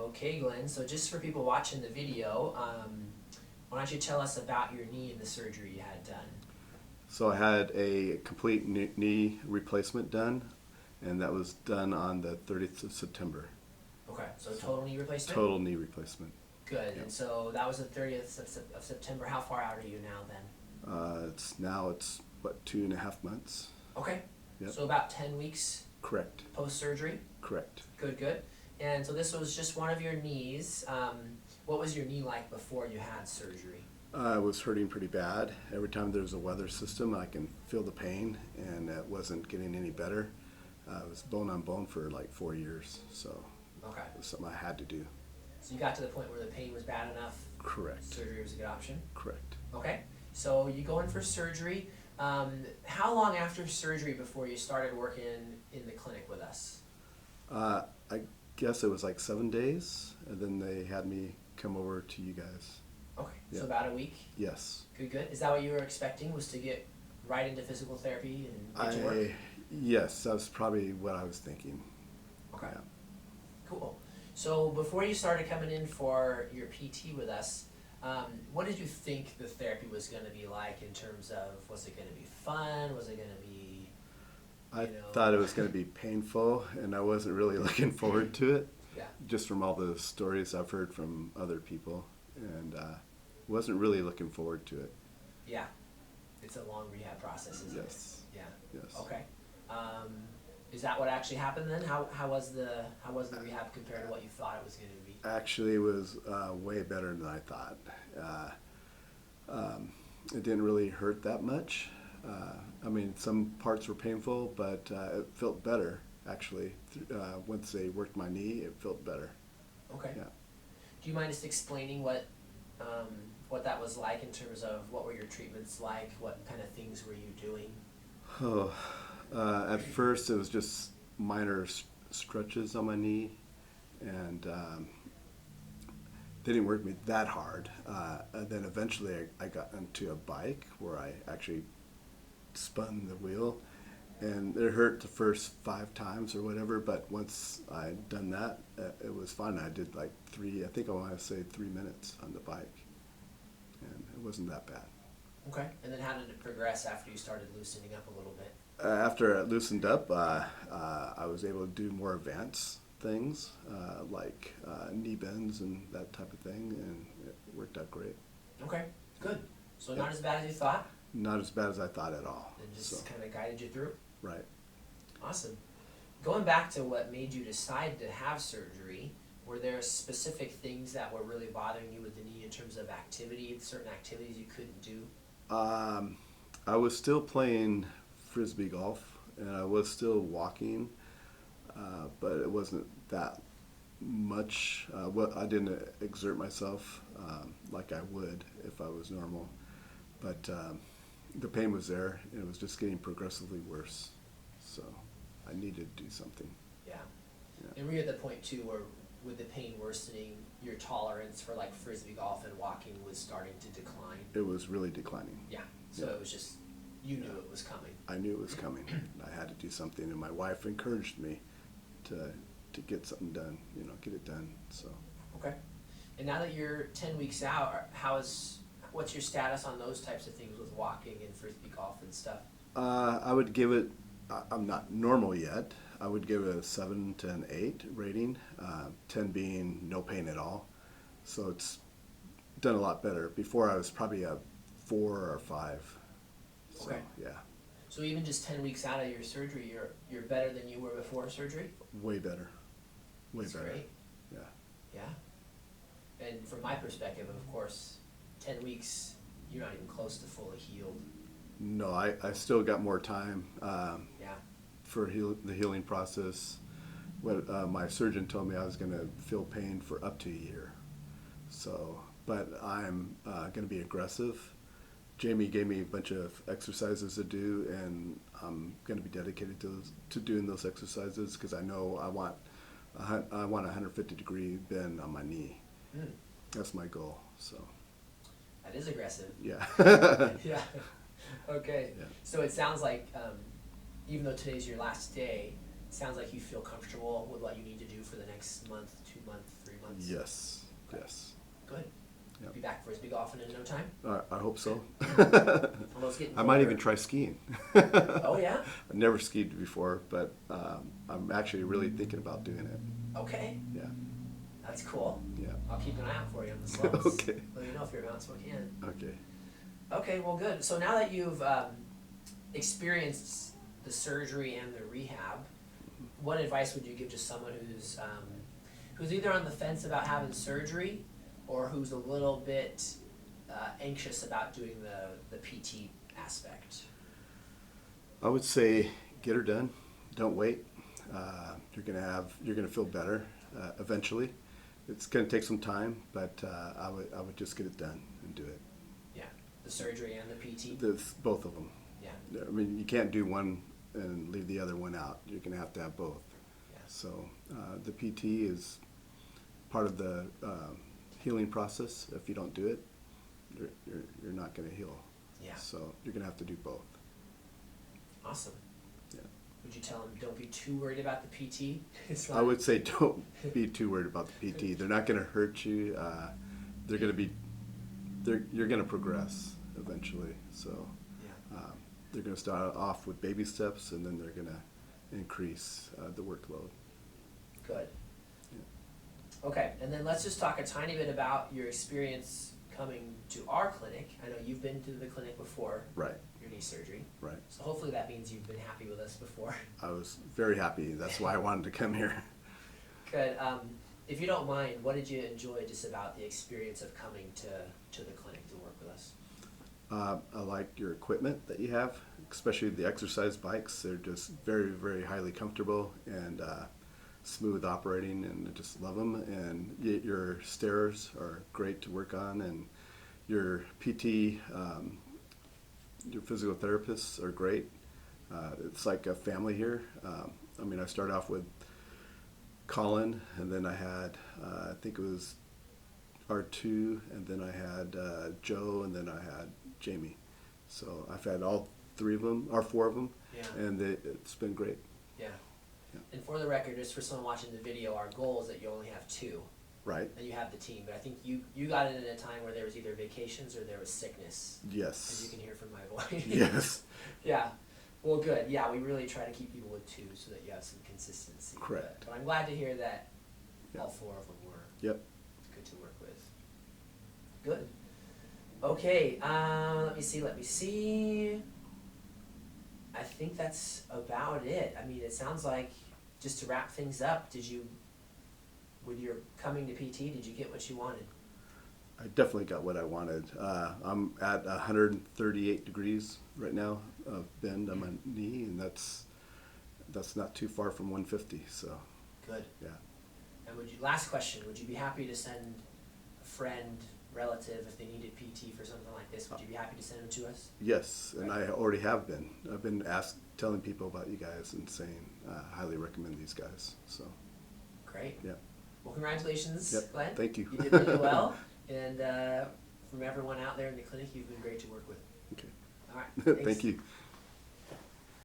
Okay, Glenn, so just for people watching the video, why don't you tell us about your knee and the surgery you had done? So I had a complete knee replacement done, and that was done on the 30th of September. Okay, so total knee replacement? Total knee replacement. Good, Yep. and so that was the 30th of September. How far out are you now then? It's what, 2.5 months? Okay, Yep. so about 10 weeks Correct. post-surgery? Correct. Good, good. And so this was just one of your knees. What was your knee like before you had surgery? It was hurting pretty bad. Every time there was a weather system, I can feel the pain, and it wasn't getting any better. It was bone on bone for like 4 years, so Okay, it was something I had to do. so you got to the point where the pain was bad enough, Correct. surgery was a good option? Correct. Okay, so you go in for surgery. How long after surgery before you started working in the clinic with us? I guess it was like 7 days, and then they had me come over to you guys. Okay, Yeah. so about a week. Yes. Good, good. Is that what you were expecting, was to get right into physical therapy and get to work? Yes, that's probably what I was thinking. Okay, Yeah. cool. So before you started coming in for your PT with us, what did you think the therapy was going to be like in terms of, was it going to be fun? Was it going to be, I thought it was going to be painful, and I wasn't really looking forward to it, yeah, just from all the stories I've heard from other people, and wasn't really looking forward to it. yeah. It's a long rehab process, isn't it? Yes. Yeah. Yes. Okay. Is that what actually happened then? How was the rehab compared to what you thought it was going to be? Actually, it was way better than I thought. It didn't really hurt that much. I mean, some parts were painful, but it felt better, actually. Once they worked my knee, it felt better. Okay. Yeah. Do you mind just explaining what that was like in terms of what were your treatments like? What kind of things were you doing? Oh, at first it was just minor stretches on my knee, and they didn't work me that hard. And then eventually I got into a bike where I actually spun the wheel, and it hurt the first 5 times or whatever, but once I'd done that, it was fun. I did like I think I want to say 3 minutes on the bike, and it wasn't that bad. Okay. And then how did it progress after you started loosening up a little bit? After it loosened up, I was able to do more advanced things, like knee bends and that type of thing, and it worked out great. Okay. Good. So not as bad as you thought, Not as bad as I thought at all. and just So, kind of guided you through. right. Awesome. Going back to what made you decide to have surgery, were there specific things that were really bothering you with the knee in terms of activity, certain activities you couldn't do? I was still playing frisbee golf, and I was still walking, but it wasn't that much. I didn't exert myself like I would if I was normal, but the pain was there, and it was just getting progressively worse. So I needed to do something. Yeah. Yeah. And were you at the point too where with the pain worsening, your tolerance for like frisbee golf and walking was starting to decline? It was really declining. Yeah. So Yeah. it was just, you knew it was coming. I knew it was coming. I had to do something, and my wife encouraged me to get something done. Get it done. So Okay. And now that you're 10 weeks out, what's your status on those types of things with walking and frisbee golf and stuff? I would give it. I'm not normal yet. I would give it a 7 to an 8 rating. 10 being no pain at all. So it's done a lot better. Before I was probably a 4 or 5. So, Okay. yeah, So even just 10 weeks out of your surgery, you're better than you were before surgery? way better. Way That's better. great. Yeah. Yeah. And from my perspective, of course, 10 weeks, you're not even close to fully healed. No, I still got more time Yeah. for the healing process. What my surgeon told me, I was going to feel pain for up to a year. So, but I'm going to be aggressive. Jamie gave me a bunch of exercises to do, and I'm going to be dedicated to doing those exercises because I know I want a 150-degree bend on my knee. Mm, That's my goal. So, that is aggressive. yeah. Yeah. Okay. Yeah. So it sounds like, even though today's your last day, it sounds like you feel comfortable with what you need to do for the next month, 2 2 month, 3 months? Yes, Okay. yes. Good. Yep. Be back frisbee golfing in no time? I hope so. Almost getting I might even colder. try skiing. Oh, yeah? I've never skied before, but I'm actually really thinking about doing it. Okay. Yeah, That's cool. yeah. I'll keep an eye out for you on the slopes. Okay. Let me know if you're around Spokane. Okay. Okay, well, good. So now that you've experienced the surgery and the rehab, what advice would you give to someone who's either on the fence about having surgery or who's a little bit anxious about doing the PT aspect? I would say get her done. Don't wait. You're gonna feel better eventually. It's gonna take some time, but I would just get it done and do it. Yeah, the surgery and the PT. Both of them. Yeah. I mean, you can't do one and leave the other one out. You're gonna have to have both. Yeah. So the PT is part of the healing process. If you don't do it, you're not gonna heal. Yeah. So you're gonna have to do both. Awesome. Yeah. Would you tell them don't be too worried about the PT? It's I would say don't be too worried about the PT. They're not gonna hurt you. They're gonna be. You're gonna progress eventually. So. Yeah. They're going to start off with baby steps, and then they're going to increase the workload. Good. Yeah. Okay, and then let's just talk a tiny bit about your experience coming to our clinic. I know you've been to the clinic before. Right. Your knee surgery. Right. So hopefully that means you've been happy with us before. I was very happy. That's why I wanted to come here. Good. If you don't mind, what did you enjoy just about the experience of coming to the clinic to work with us? I like your equipment that you have, especially the exercise bikes. They're just very, very highly comfortable and smooth operating, and I just love them. And your stairs are great to work on, and your PT, your physical therapists are great. It's like a family here. I mean, I started off with Colin, and then I had, I think it was R2, and then I had Joe, and then I had Jamie. So I've had all three of them, or four of them, Yeah. and it's been great. Yeah. Yeah. And for the record, just for someone watching the video, our goal is that you only have two, Right? and you have the team. But I think you got it at a time where there was either vacations or there was sickness, as you Yes. can hear from my voice. Yes. Yeah. Well, good. Yeah, we really try to keep people with two so that you have some consistency. Correct. But I'm glad to hear that Yeah. all four of them were Yep. good to work with. Good. Okay, let me see. I think that's about it. I mean, it sounds like, just to wrap things up, with your coming to PT, did you get what you wanted? I definitely got what I wanted. I'm at 138 degrees right now of bend on my knee, and that's not too far from 150. So Good. yeah. And last question, would you be happy to send a friend, relative, if they needed PT for something like this, would you be happy to send them to us? Yes, and Right. I already have been. I've been telling people about you guys and saying highly recommend these guys. So Great. yeah. Well, congratulations, Yep. Glenn. Thank you. You did really well. And from everyone out there in the clinic, you've been great to work with. Okay. All right. Thanks. Thank you.